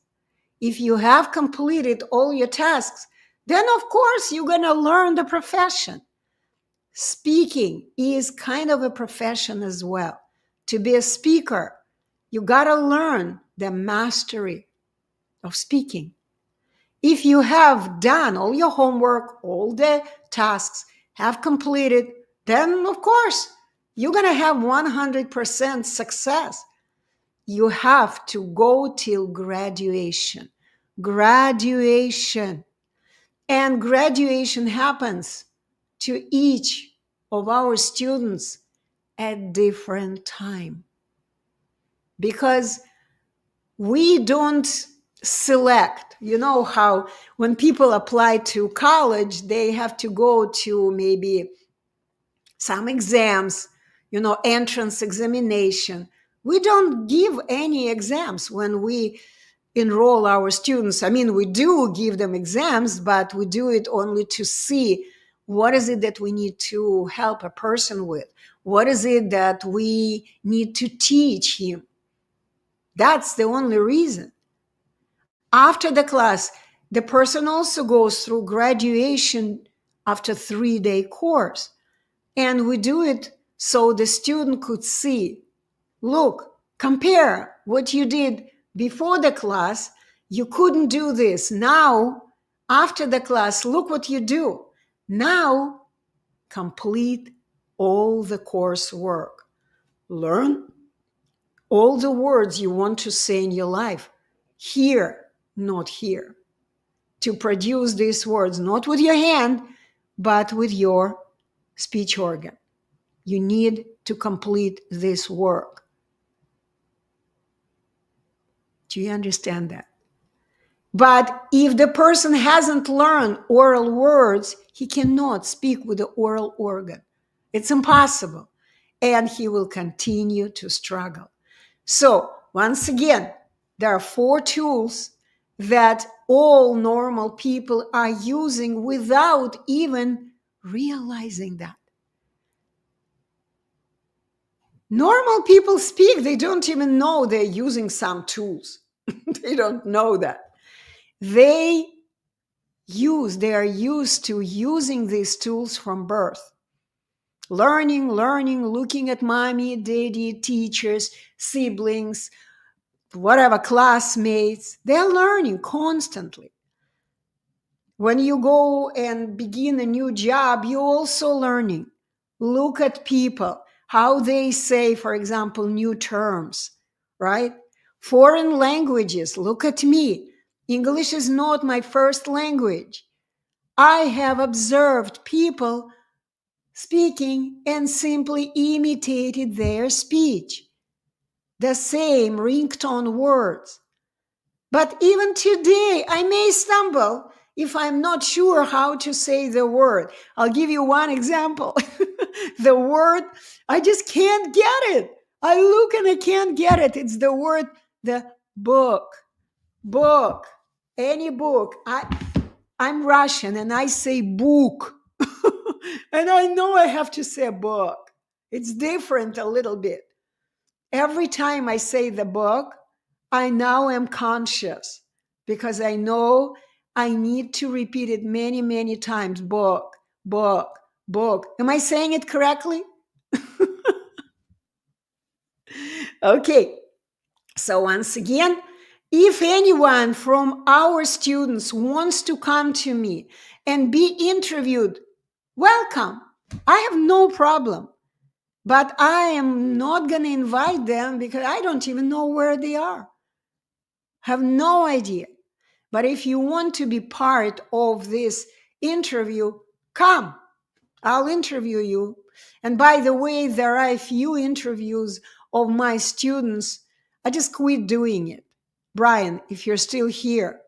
If you have completed all your tasks, then of course you're going to learn the profession. Speaking is kind of a profession as well. To be a speaker, you got to learn the mastery of speaking. If you have done all your homework, all the tasks have completed, then of course you're going to have 100% success. You have to go till graduation. Graduation. And graduation happens to each of our students at different time. Because we don't select. You know how when people apply to college, they have to go to maybe some exams, entrance examination. We don't give any exams when we enroll our students. I mean, we do give them exams, but we do it only to see what is it that we need to help a person with. What is it that we need to teach him? That's the only reason. After the class, the person also goes through graduation after 3-day course. And we do it so the student could see, look, compare what you did before the class. You couldn't do this. Now, after the class, look what you do. Now, complete all the coursework. Learn all the words you want to say in your life. Here, not here. To produce these words, not with your hand, but with your speech organ. You need to complete this work. Do you understand that? But if the person hasn't learned oral words, he cannot speak with the oral organ. It's impossible. And he will continue to struggle. So, once again, there are 4 tools that all normal people are using without even realizing that. Normal people speak, they don't even know they're using some tools. They don't know that. They are used to using these tools from birth. Learning, looking at mommy, daddy, teachers, siblings, whatever, classmates. They're learning constantly. When you go and begin a new job, you're also learning. Look at people, how they say, for example, new terms, right? Foreign languages, look at me. English is not my first language. I have observed people speaking and simply imitated their speech. The same ringtone words. But even today, I may stumble if I'm not sure how to say the word. I'll give you one example. The word, I just can't get it. I look and I can't get it. It's the word, the book. Book. Any book. I'm Russian and I say book. And I know I have to say book. It's different a little bit. Every time I say the book, I now am conscious because I know I need to repeat it many, many times. Book, book, book. Am I saying it correctly? Okay. So once again, if anyone from our students wants to come to me and be interviewed, welcome. I have no problem. But I am not going to invite them because I don't even know where they are. Have no idea. But if you want to be part of this interview, come. I'll interview you. And by the way, there are a few interviews of my students. I just quit doing it. Brian, if you're still here,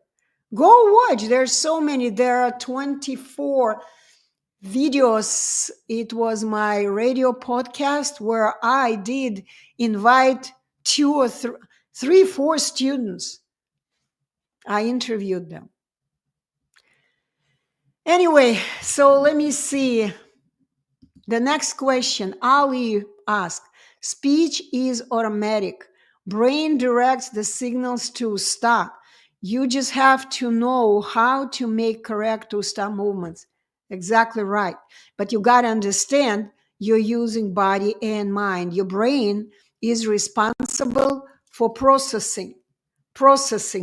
go watch. There's so many. There are 24 videos. It was my radio podcast where I did invite two or three, four students. I interviewed them. Anyway, so let me see. The next question, Ali asked, speech is automatic. Brain directs the signals to stop. You just have to know how to make correct to stop movements. Exactly right. But you got to understand you're using body and mind. Your brain is responsible for processing,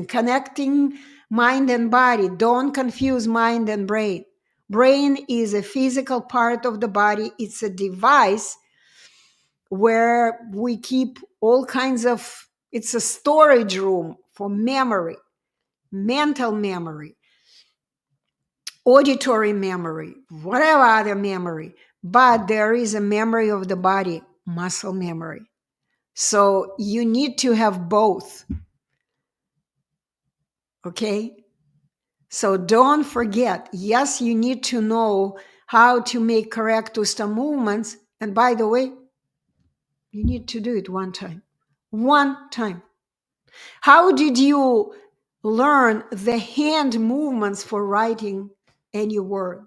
connecting mind and body. Don't confuse mind and brain. Brain is a physical part of the body. It's a device where we keep all kinds of, it's a storage room for memory, mental memory, auditory memory, whatever other memory. But there is a memory of the body, muscle memory. So you need to have both. Okay? So don't forget, yes, you need to know how to make correct Usta movements. And by the way, you need to do it one time. One time. How did you learn the hand movements for writing any word?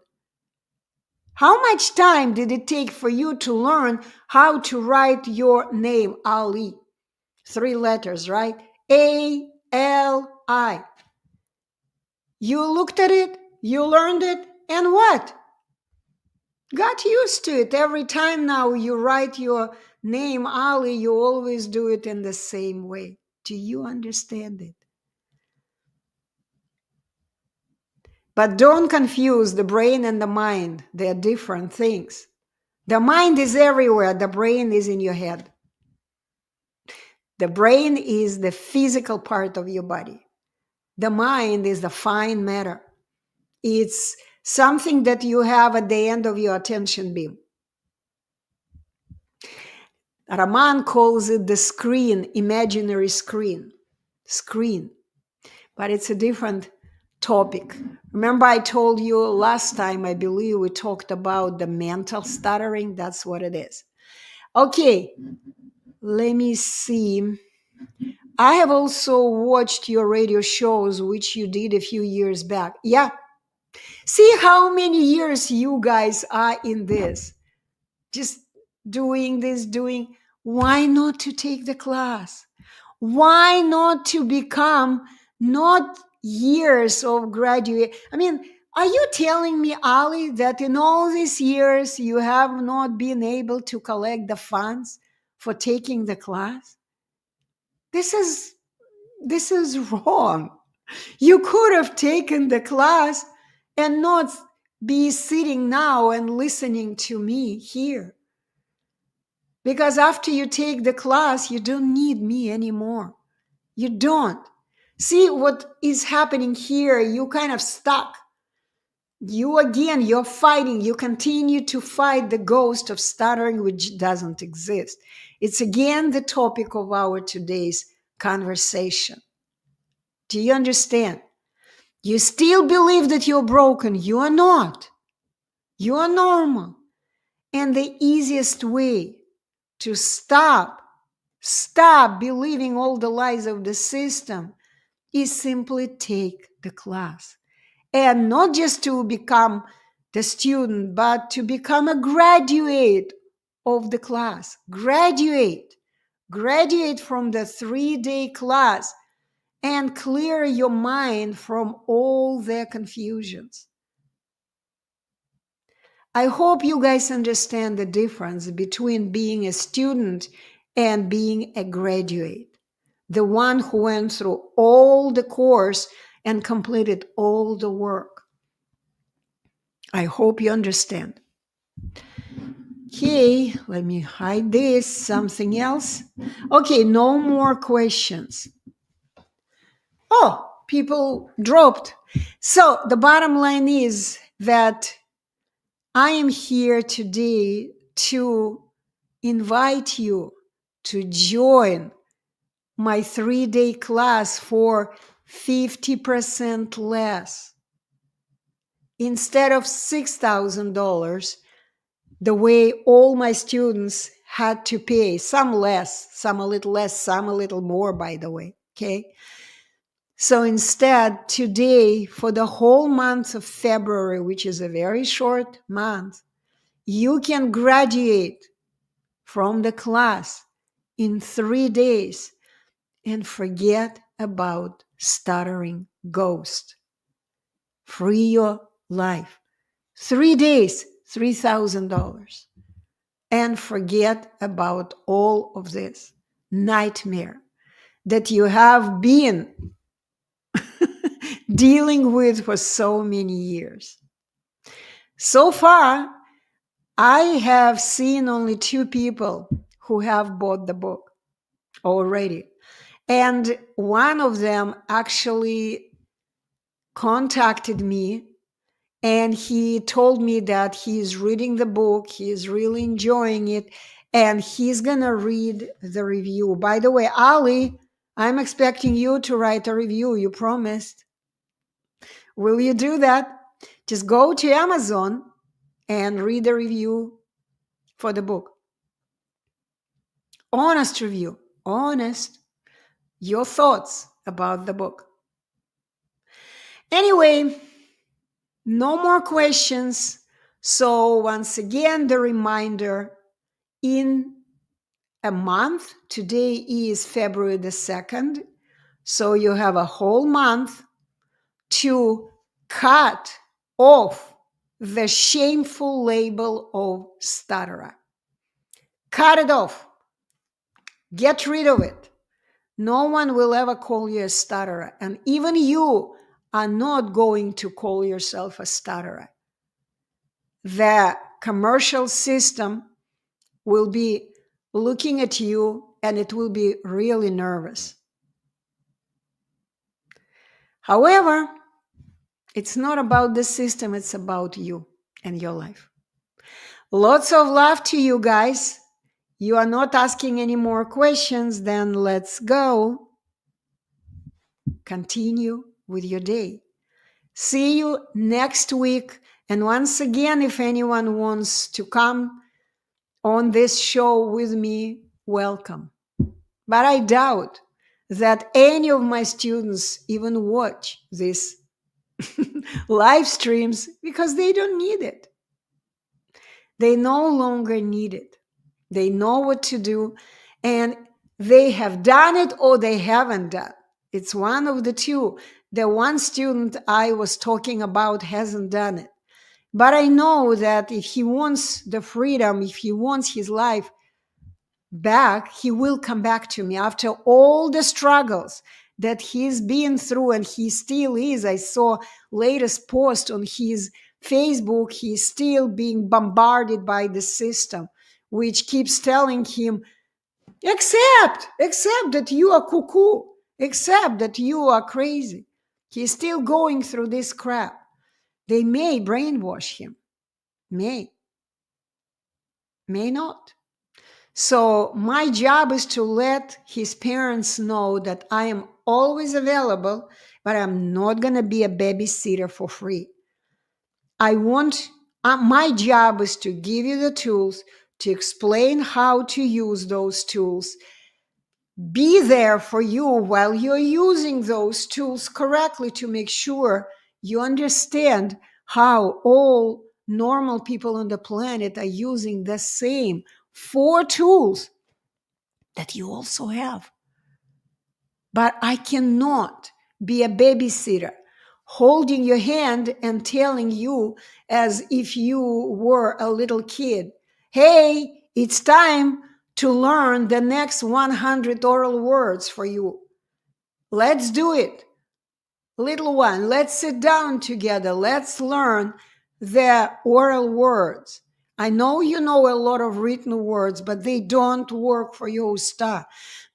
How much time did it take for you to learn how to write your name, Ali? 3 letters, right? A-L-I. You looked at it, you learned it, and what? Got used to it. Every time now you write your name, Ali, you always do it in the same way. Do you understand it? But don't confuse the brain and the mind. They're different things. The mind is everywhere. The brain is in your head. The brain is the physical part of your body. The mind is the fine matter. It's something that you have at the end of your attention beam. Raman calls it the screen, imaginary screen. But it's a different topic. Remember I told you last time, I believe we talked about the mental stuttering. That's what it is. Okay, let me see. I have also watched your radio shows, which you did a few years back. Yeah. See how many years you guys are in this. Just doing this. Why not to take the class? Why not to become not years of graduate? I mean, are you telling me, Ali, that in all these years you have not been able to collect the funds for taking the class? This is wrong. You could have taken the class and not be sitting now and listening to me here. Because after you take the class, you don't need me anymore. You don't. See what is happening here? You kind of stuck. You're fighting. You continue to fight the ghost of stuttering, which doesn't exist. It's again the topic of our today's conversation. Do you understand? You still believe that you're broken. You are not. You are normal. And the easiest way to stop believing all the lies of the system is simply take the class. And not just to become the student, but to become a graduate of the class. Graduate from the 3-day class and clear your mind from all their confusions. I hope you guys understand the difference between being a student and being a graduate. The one who went through all the course and completed all the work. I hope you understand. Okay, let me hide this. Something else? Okay, no more questions. Oh, people dropped. So the bottom line is that I am here today to invite you to join my 3-day class for 50% less. instead of $6,000, the way all my students had to pay, some less, some a little less, some a little more, by the way. Okay. So instead, today, for the whole month of February, which is a very short month, you can graduate from the class in 3 days and forget about stuttering ghost. Free your life. 3 days, $3,000. And forget about all of this nightmare that you have been dealing with for so many years. So far, I have seen only 2 people who have bought the book already. And one of them actually contacted me and he told me that he's reading the book, he's really enjoying it, and he's gonna read the review. By the way, Ali, I'm expecting you to write a review. You promised. Will you do that? Just go to Amazon and read a review for the book. Honest review. Honest. Your thoughts about the book. Anyway, no more questions. So once again, the reminder, in a month, today is February the 2nd. So you have a whole month to cut off the shameful label of stutterer. Cut it off. Get rid of it. No one will ever call you a stutterer. And even you are not going to call yourself a stutterer. The commercial system will be looking at you and it will be really nervous. However, it's not about the system, it's about you and your life. Lots of love to you guys. You are not asking any more questions, then let's go. Continue with your day. See you next week. And once again, if anyone wants to come on this show with me, welcome. But I doubt that any of my students even watch these live streams because they don't need it. They no longer need it. They know what to do and they have done it or they haven't done. It's one of the two. The one student I was talking about hasn't done it. But I know that if he wants the freedom, if he wants his life back, he will come back to me after all the struggles that he's been through, and he still is. I saw latest post on his Facebook, he's still being bombarded by the system, which keeps telling him, accept that you are cuckoo, accept that you are crazy. He's still going through this crap. They may brainwash him, may not. So my job is to let his parents know that I am always available, but I'm not going to be a babysitter for free. My job is to give you the tools, to explain how to use those tools, be there for you while you're using those tools correctly to make sure you understand how all normal people on the planet are using the same 4 tools that you also have. But I cannot be a babysitter holding your hand and telling you as if you were a little kid, hey, it's time to learn the next 100 oral words for you. Let's do it. Little one, let's sit down together. Let's learn the oral words. I know you know a lot of written words, but they don't work for your usta.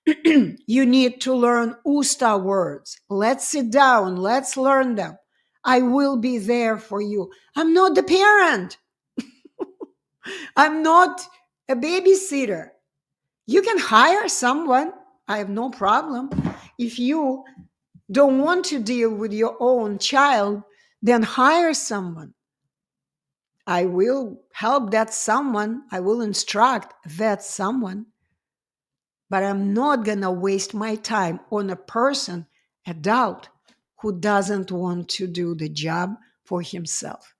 You need to learn usta words. Let's sit down. Let's learn them. I will be there for you. I'm not the parent. I'm not a babysitter. You can hire someone. I have no problem. If you don't want to deal with your own child, then hire someone. I will help that someone. I will instruct that someone. But I'm not going to waste my time on a person, adult, who doesn't want to do the job for himself.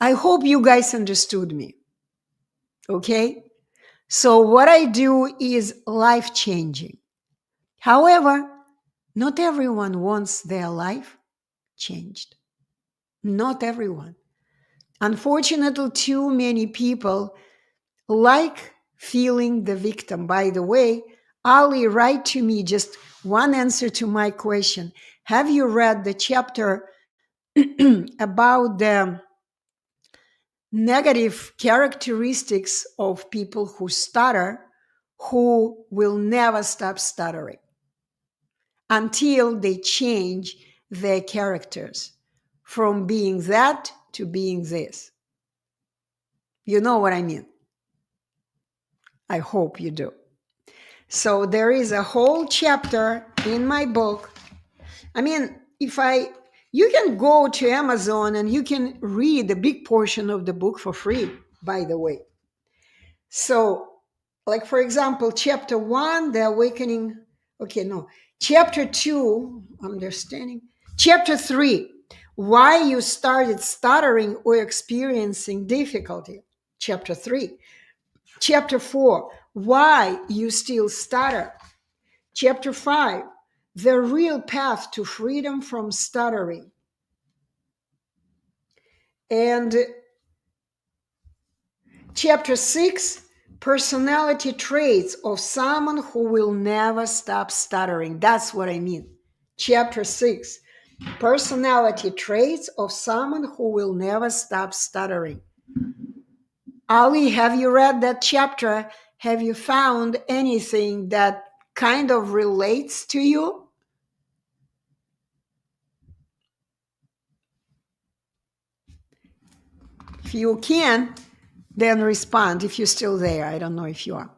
I hope you guys understood me. Okay? So what I do is life-changing. However, not everyone wants their life changed. Not everyone. Unfortunately, too many people like feeling the victim. By the way, Ali, write to me just one answer to my question. Have you read the chapter about the negative characteristics of people who stutter, who will never stop stuttering until they change their characters from being that to being this? You know what I mean? I hope you do. So there is a whole chapter in my book. I mean, you can go to Amazon and you can read a big portion of the book for free, by the way. So, like, for example, chapter 1, the awakening. Okay, no. Chapter 2, understanding. Chapter 3, why you started stuttering or experiencing difficulty. Chapter 3. Chapter 4, why you still stutter. Chapter 5, the real path to freedom from stuttering. And chapter 6, personality traits of someone who will never stop stuttering. That's what I mean. Chapter 6, personality traits of someone who will never stop stuttering. Ali, have you read that chapter? Have you found anything that kind of relates to you? If you can, then respond if you're still there. I don't know if you are.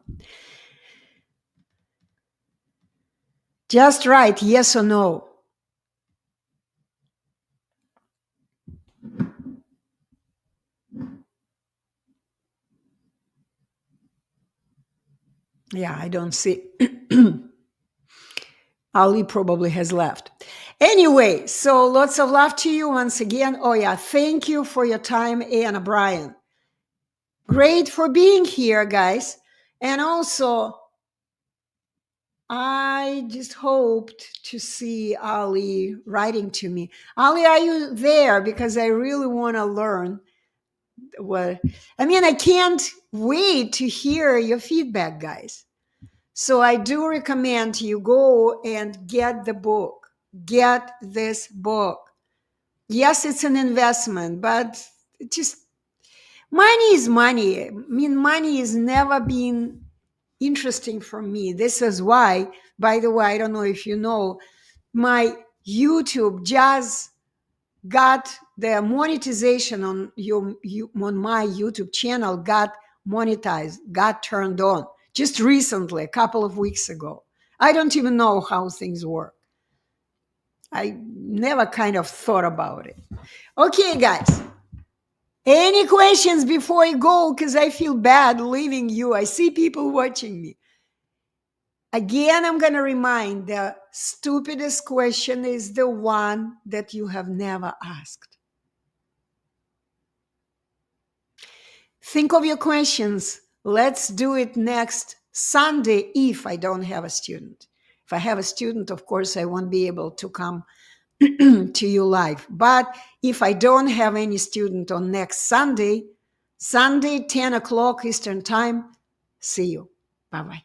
Just write yes or no. Yeah, I don't see. Ali probably has left. Anyway, so lots of love to you once again. Oh yeah, thank you for your time, Anna Brian. Great for being here, guys. And also, I just hoped to see Ali writing to me. Ali, are you there? Because I really want to learn what. I mean, I can't wait to hear your feedback, guys. So I do recommend you go and get the book. Get this book. Yes, it's an investment, but just money is money. I mean, money has never been interesting for me. This is why, by the way, I don't know if you know, my YouTube just got the monetization on on my YouTube channel got monetized, got turned on just recently, a couple of weeks ago. I don't even know how things work. I never kind of thought about it. Okay, guys. Any questions before I go? Because I feel bad leaving you. I see people watching me. Again, I'm going to remind the stupidest question is the one that you have never asked. Think of your questions. Let's do it next Sunday if I don't have a student. If I have a student, of course, I won't be able to come to you live. But if I don't have any student on next Sunday, 10 o'clock Eastern Time, see you. Bye-bye.